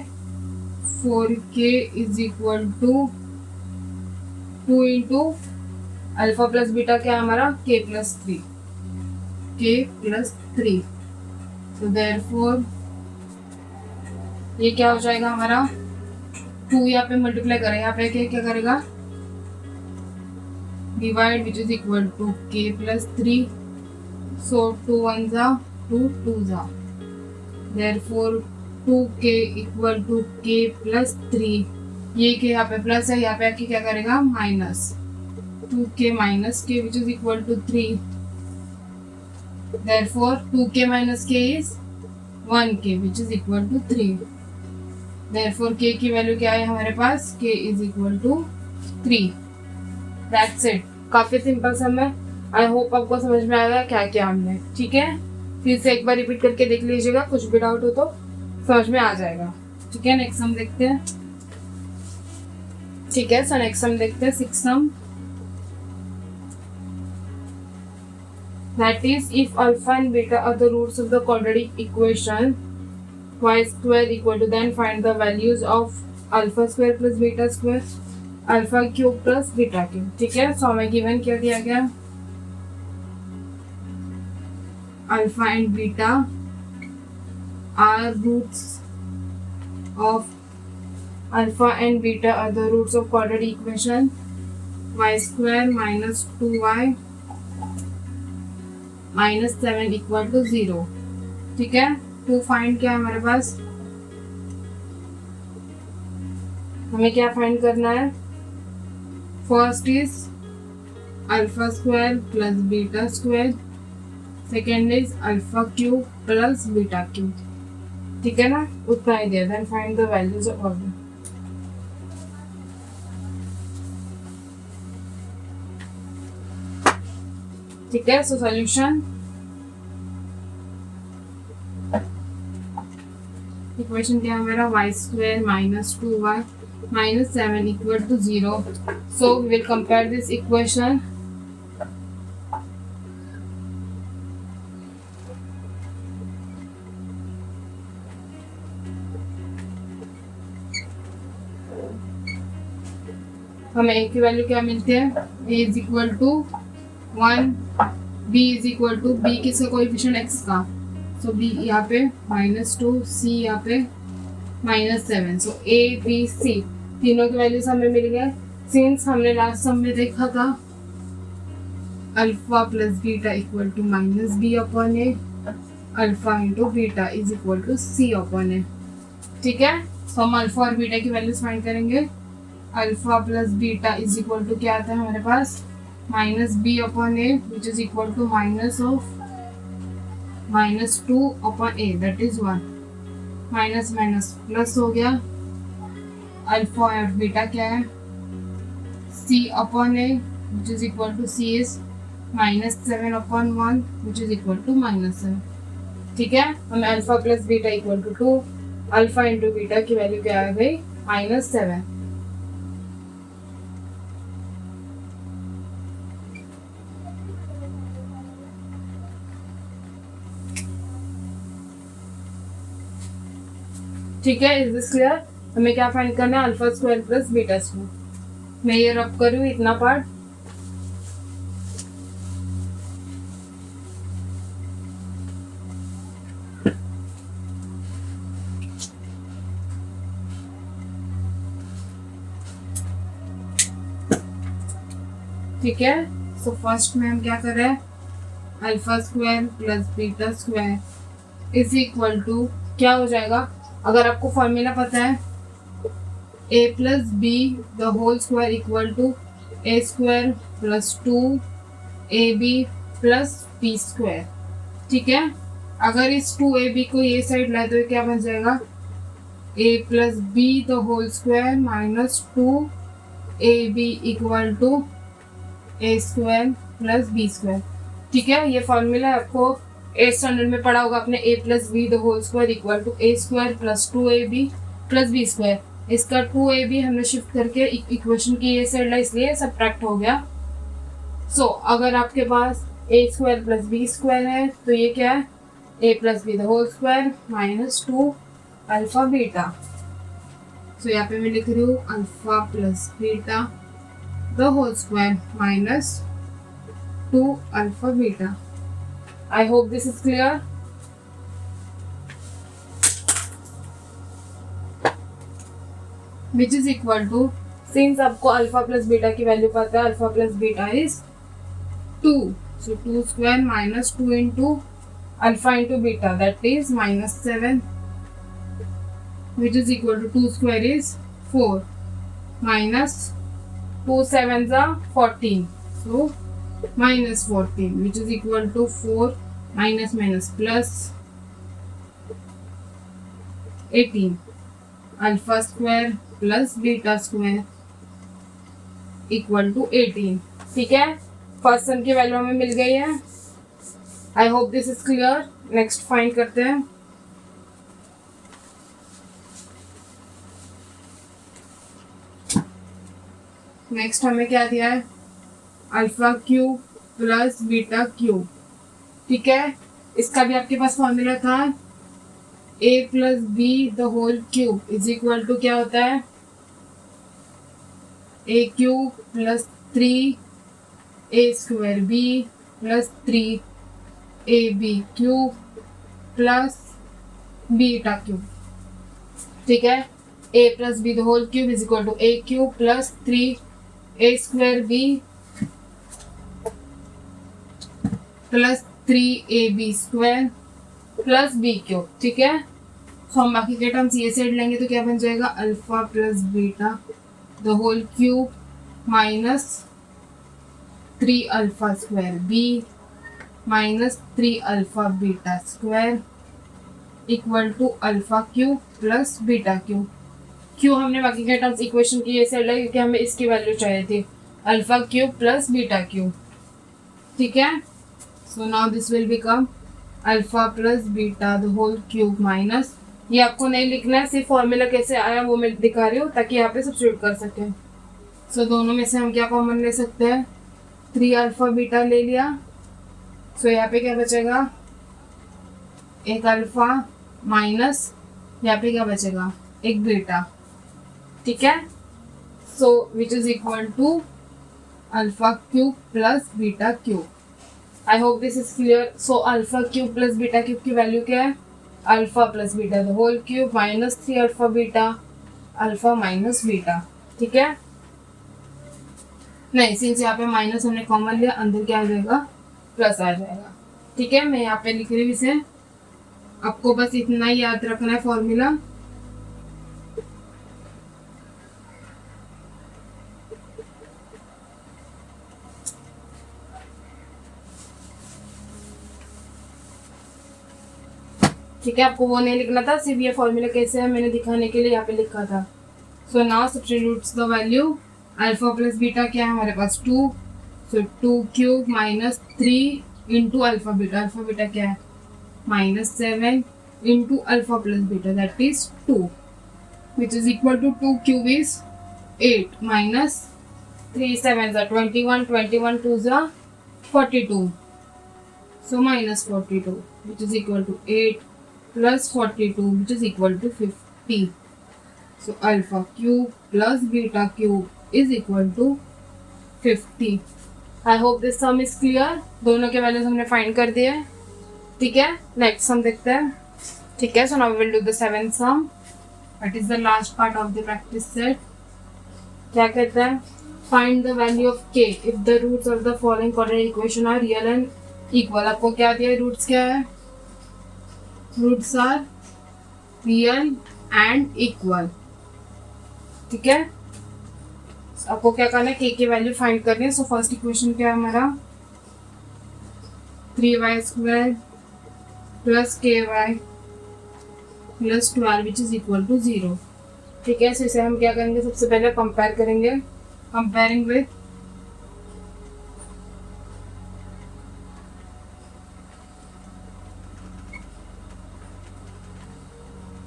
S1: 4k is equal to 2 into alpha plus beta क्या हमारा, k प्लस 3। तो देयरफॉर ये क्या हो जाएगा हमारा, 2 यहाँ पे मल्टीप्लाई करें, यहाँ पे क्या करेगा, divide which is equal to k plus 3, सो 2 1 जा 2 2 जा, therefore 2k equal to k plus 3, ये के यहाँ पे प्लस है, यहाँ पे आके क्या करेगा, minus 2k minus k which is equal to 3, therefore 2k minus k is 1k which is equal to 3। Therefore k की वैल्यू क्या है हमारे पास, k is equal to 3। That's it. काफी सिंपल सम है। आई होप आपको समझ में आएगा क्या क्या हमने, ठीक है। फिर से एक बार रिपीट करके देख लीजिएगा, कुछ भी डाउट हो तो समझ में आ जाएगा, ठीक है। नेक्स्ट सम देखते हैं, ठीक है। सो नेक्स्ट सम देखते हैं, 6th some. That is, if alpha and beta are the roots of the quadratic equation y square equal to, then find the values of alpha square plus beta square, alpha cube plus beta cube, ठीक है। सो हमें given क्या दिया गया, alpha and beta are roots of quadratic equation y square minus 2y minus 7 equal to 0, ठीक है। To find क्या है हमारे पास, हमें क्या फाइंड करना है, first is alpha square plus beta square, second is alpha cube plus beta cube, ठीक है ना, उतना ही दिया। Then find the values of all, ठीक है। सो सॉल्यूशन, इक्वेशन क्या है मेरा, y square minus 2y minus 7 equal to 0। So we will compare this equation, हमें a की वैल्यू क्या मिलती है, a is equal to 1, b is equal to, b किसका कोएफिशिएंट x का, सो b यहाँ पे -2, c यहाँ पे -7। सो a b c तीनों की वैल्यूज हमें मिल गए। सिंस हमने लास्ट सम में देखा था alpha plus beta equal to minus b upon a, alpha into beta is equal to C upon a, ठीक है। सो हम अल्फा और बीटा की वैल्यूज फाइंड करेंगे। Alpha plus beta is equal to क्या आता है हमारे पास, minus b upon a which is equal to minus of -2 upon a, that is 1। Minus minus plus हो गया। अल्फा और बीटा क्या है, c upon a which is equal to c is -7 upon 1 which is equal to -7, ठीक है। हमें alpha plus beta equal to 2, alpha into beta की value क्या आ गई, -7। ठीक है, इज दिस क्लियर। हमें क्या फाइंड करना है, alpha square plus beta square. मैं ये रब करूँ इतना पार्ट, ठीक है। सो फर्स्ट में हम क्या कर रहे हैं, alpha square plus beta square is equal to क्या हो जाएगा, अगर आपको फॉर्मूला पता है, a plus b the whole square equal to a square plus 2ab plus b square, ठीक है। अगर इस 2ab को ये साइड लाए तो क्या बन जाएगा, a plus b the whole square minus 2ab equal to a square plus b square, ठीक है। ये फॉर्मूला आपको 8th स्टैंडर्ड में पढ़ा होगा आपने, a plus b the whole square equal to a square plus 2ab plus b square. इसका 2ab हमने शिफ्ट करके इक्वेशन की ये साइड ला, इसलिए सब्ट्रैक्ट हो गया। सो अगर आपके पास a square plus b square है तो ये क्या है, a plus b the whole square minus 2 alpha beta. So यहाँ पे मैं लिख रही हूँ alpha plus beta the whole square minus 2 alpha beta. I hope this is clear. Which is equal to, since आपको अल्फा प्लस बीटा की value पता है, alpha plus beta is 2, so 2 square minus 2 into alpha into beta, that is -7, which is equal to 2 square is 4 minus 2 7s are 14, so -14 which is equal to 4 minus minus plus 18 alpha square plus beta square equal to 18। ठीक है, first सम की value हमें मिल गई है। I hope this is clear. Next find करते हैं। Next हमें क्या दिया है, alpha cube plus beta cube. ठीक है, इसका भी आपके पास फॉर्मूला था, a plus b the whole cube is equal to क्या होता है, a cube plus 3a square b plus 3ab cube plus beta cube. ठीक है, a plus b the whole cube is equal to a cube plus 3a square b plus 3ab square plus b cube. ठीक है, तो हम बाकी के terms ये side लेंगे तो क्या बन जाएगा, alpha plus beta the whole cube minus 3 alpha square b minus 3 alpha beta square equal to alpha cube plus beta cube. क्यों हमने बाकी के टर्म्स इक्वेशन की ये साइड लाई, क्योंकि हमें इसकी वैल्यू चाहिए थी, alpha cube plus beta cube. ठीक है, so now this will become alpha plus beta the whole cube minus, ये आपको नहीं लिखना है, सिर्फ फॉर्मूला कैसे आया वो मैं दिखा रही हूँ ताकि यहाँ पे सब्स्टिट्यूट कर सकें। सो दोनों में से हम क्या कॉमन ले सकते हैं, 3 अल्फा बीटा ले लिया। सो यहाँ पे क्या बचेगा, एक अल्फा माइनस यहाँ पे क्या बचेगा, एक बीटा। ठीक है, so which is equal to alpha cube plus beta cube. I hope this is clear. So alpha cube plus beta cube की वैल्यू क्या है, alpha plus beta the whole cube minus 3 alpha beta alpha minus beta. ठीक है, नहीं since यहाँ पे minus हमने common लिया, अंदर क्या आ जाएगा, प्लस आ जाएगा। ठीक है, मैं यहाँ पे लिख रही हूँ इसे, आपको बस इतना ही याद रखना है फॉर्मूला। ठीक है, आपको वो नहीं लिखना था, सिर्फ ये फॉर्मूला कैसे है मैंने दिखाने के लिए यहाँ पे लिखा था। So now substitutes the value, alpha plus beta क्या है हमारे पास 2, सो 2 cube minus 3 into alpha beta क्या है minus 7 into alpha plus beta that is 2 which is equal to 2 cube is 8 minus 3 7 21 21 2 42, so minus 42 which is equal to 8 plus 42 which is equal to 50. So alpha cube plus beta cube is equal to 50. I hope this sum is clear. दोनों के values हमने find कर दिए। ठीक है, next sum देखते हैं। ठीक है, so now we will do the seventh sum. That is the last part of the practice set. क्या कहता है, find the value of k if the roots of the following quadratic equation are real and equal. आपको क्या दिया, roots क्या है, roots are real and equal. ठीक है, आपको क्या करना है, के की वैल्यू फाइंड करनी है। सो फर्स्ट इक्वेशन क्या है हमारा, 3y square plus ky plus 12 which is equal to 0। ठीक है, सो इसे हम क्या करेंगे, सबसे पहले कंपेयर करेंगे, comparing with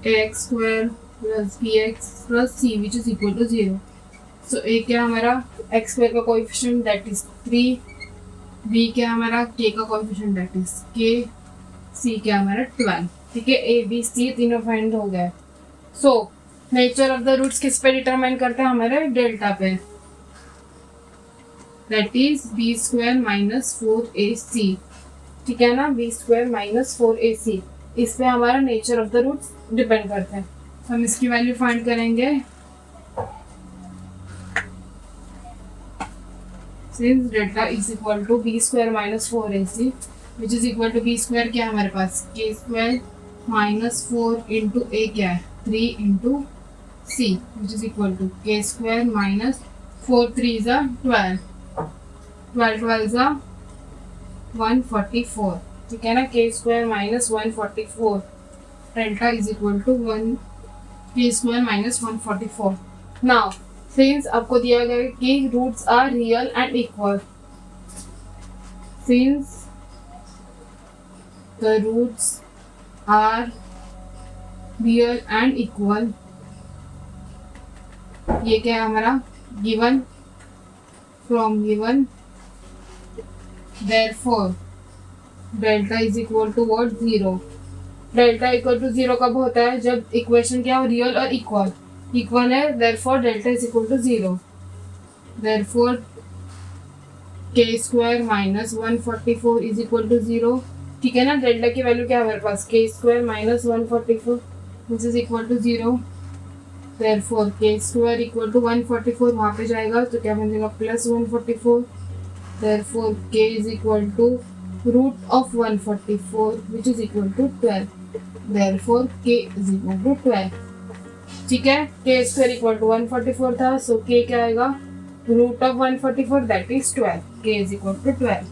S1: x square plus b x plus c which is equal to 0। So a क्या हमारा, एक्स स्क्वायर का कोएफिशिएंट दैट इज 3, बी क्या हमारा, के का कोएफिशिएंट दैट इज के, सी क्या हमारा 12। ठीक है, ए बी सी तीनों फाइंड हो गए। So nature of the roots किस पे डिटरमाइन करते हैं, हमारे डेल्टा पे, that is b square minus 4ac। ठीक है ना, बी स्क्वायर माइनस 4ac, इस पे हमारा nature of the roots depend करते हैं। हम इसकी वैल्यू फाइंड करेंगे, since delta is equal to b square minus 4ac which is equal to b square क्या है हमारे पास, के स्क्वायर माइनस 4 इंटू ए क्या है 3 into c which is equal to k square minus 4 3 ज़ा 12 12 12 ज़ा 144। ठीक है ना, k square minus 144 delta is equal to 1 k square minus 144। Now since आपको दिया गया है कि roots are real and equal, since the roots are real and equal, ये क्या है हमारा given, from given, therefore delta is equal to what, 0। Delta equal to 0 कब होता है, जब इक्वेशन क्या हो, रियल और इक्वल, इक्वल है, therefore delta is equal to 0। therefore k square minus 144 is equal to 0। ठीक है ना, डेल्टा की वैल्यू क्या है हमारे पास, k square minus 144 which is equal to 0। therefore k square equal to 144 वहाँ पे जाएगा तो क्या बन जाएगा, plus 144। therefore k is equal to root of 144 which is equal to 12, therefore k is equal to 12। ठीक है, k स्क्वायर इक्वल टू 144 था, सो k क्या आएगा, root of 144 that is 12, k is equal to 12।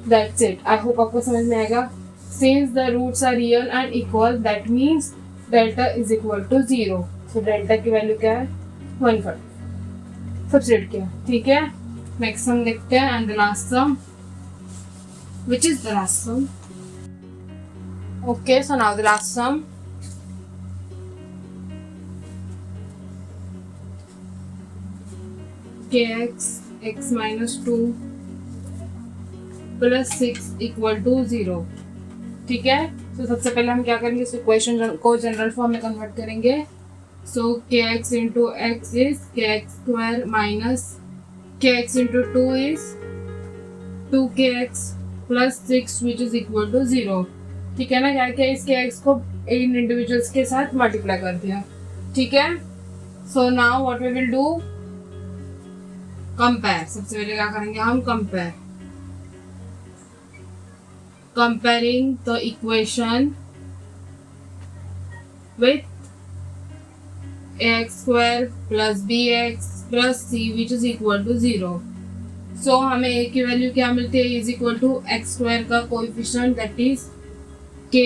S1: That's it, I hope आपको समझ में आएगा। Since the roots are real and equal that means delta is equal to 0, so delta की value क्या है, 140, सब्स्टिट्यूट किया। ठीक है, नेक्स्ट सम देखते हैं and the last sum which is the last sum। okay, so now the last sum, kx x minus 2 plus 6 equal to 0। ठीक है, तो सबसे पहले हम क्या करेंगे, इस इक्वेशन को जनरल फॉर्म में कन्वर्ट करेंगे। So kx into x is kx square minus kx into 2 is 2kx plus 6 which is equal to 0। ठीक है ना, क्या क्या इस kx को इन इंडिविजुअल्स के साथ मल्टीप्लाई कर दिया। ठीक है, so now what we will do, compare. सबसे पहले क्या करेंगे हम, compare, comparing the equation with ax square plus bx plus c which is equal to 0। So हमें a की वैल्यू क्या मिलती है, is equal to x square का coefficient that is k,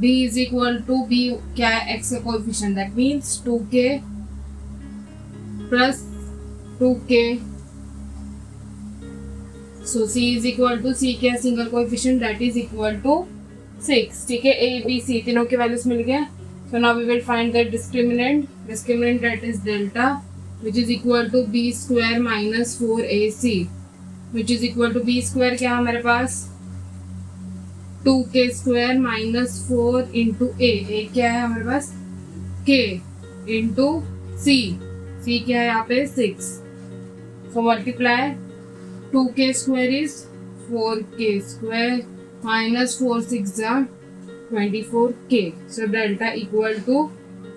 S1: b is equal to b क्या है, x का coefficient that means 2k plus 2k। So c is equal to c क्या single coefficient that is equal to 6। ठीक है, a b c तीनों के values मिल गए। So now we will find the discriminant that is delta which is equal to b square minus 4ac which is equal to b square क्या है हमारे पास, 2k square minus 4 into a क्या है हमारे पास, k into c क्या है यहाँ पे 6। so multiply 2k square is 4k square minus 4 6 are 24k, so delta equal to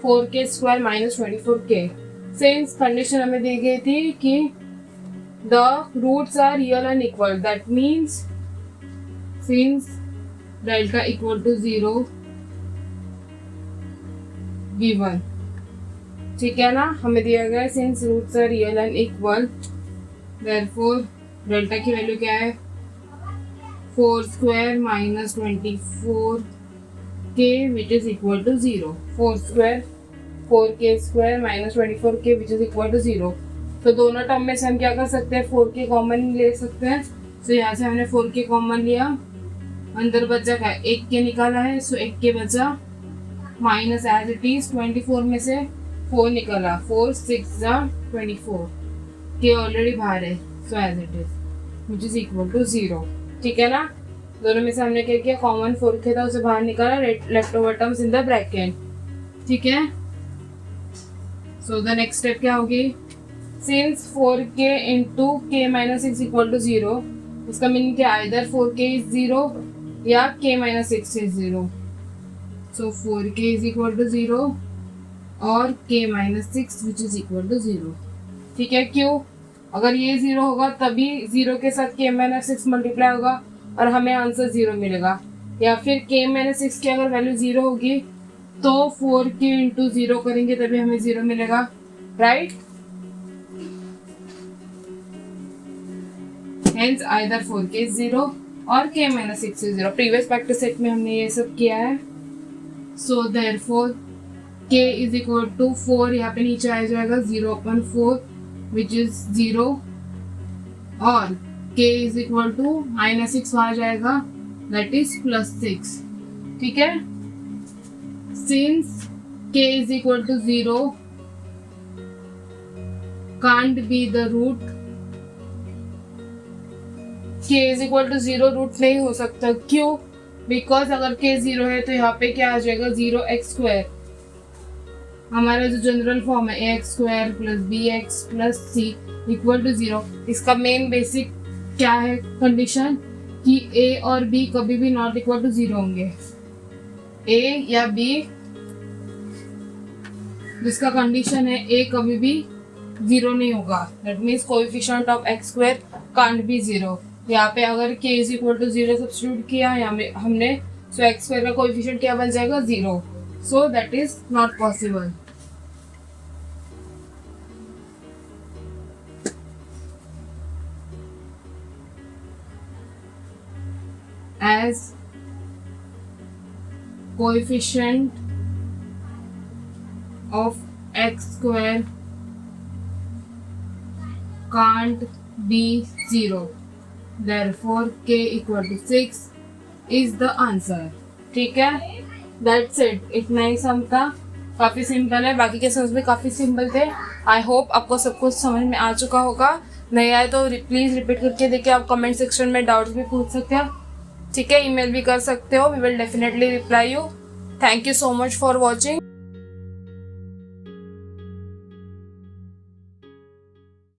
S1: 4k square minus 24k। Since condition हमें दी गई थी कि the roots are real and equal, that means since delta equal to 0 given. ठीक है ना, हमें दिया गया है सिंस roots are real and equal, therefore delta की वैल्यू क्या है, 4 square minus 24k which is equal to 0। 4 square 4k square minus 24k which is equal to 0। तो दोनों टर्म में से हम क्या कर सकते हैं, 4k कॉमन ले सकते हैं। सो यहाँ से हमने 4k कॉमन लिया, अंदर बचा क्या, 1k निकाला है, सो 1k बचा माइनस एज इट इज 24 में से 4 निकाला, 4 6 24, k ऑलरेडी बाहर है, so as it is which is equal to 0। ठीक है ना, दोनों में से हमने क्या किया, कॉमन 4k था उसे बाहर निकाला, left over terms in the bracket. ठीक है, सो द नेक्स्ट स्टेप क्या होगी, since 4k into k minus 6 equal to 0, उसका मीनिंग क्या, आइदर 4k इज 0 या k minus 6 is 0। So 4k is equal to 0 और k minus 6 which is equal to 0। ठीक है, क्यों, अगर ये 0 होगा तभी 0 के साथ k माइनस 6 मल्टीप्लाई होगा और हमें आंसर 0 मिलेगा, या फिर k माइनस 6 की अगर वैल्यू 0 होगी तो 4k इंटू 0 करेंगे तभी हमें 0 मिलेगा, right. Hence either 4k is 0 और k minus 6 is 0। Previous practice set में हमने ये सब किया है। So therefore k is equal to 4, यहाँ पे नीचे आ जाएगा 0/4 विच इज 0, और k इज इक्वल टू -6 आ जाएगा दैट इज +6। ठीक है, since k is equal to 0 can't be the root, k is equal to 0 root नहीं हो सकता। क्यों? बिकॉज अगर k 0 है तो यहाँ पे क्या आ जाएगा 0x², हमारा जो जनरल फॉर्म है ax² + bx + c equal to 0। इसका मेन बेसिक क्या है कंडीशन कि a और b कभी भी नॉट इक्वल टू 0 होंगे। a या b जिसका कंडीशन है a कभी भी 0 नहीं होगा, that means coefficient of x² can't be 0। यहाँ पे अगर k is equal to 0 substitute किया हमने, सो x² का कोएफिशिएंट क्या बन जाएगा 0, so that is not possible. As coefficient of x² can't be 0, therefore k equal to 6 is the answer। ठीक है, that's it, इतना ही सम था, काफ़ी सिंपल है, बाकी के सम्स भी काफ़ी सिंपल थे। आई होप आपको सब कुछ समझ में आ चुका होगा, नहीं आए तो प्लीज़ रिपीट करके देखिए। आप कमेंट सेक्शन में डाउट्स भी पूछ सकते हो, ठीक है, ईमेल भी कर सकते हो, we will definitely reply you. Thank you so much for watching.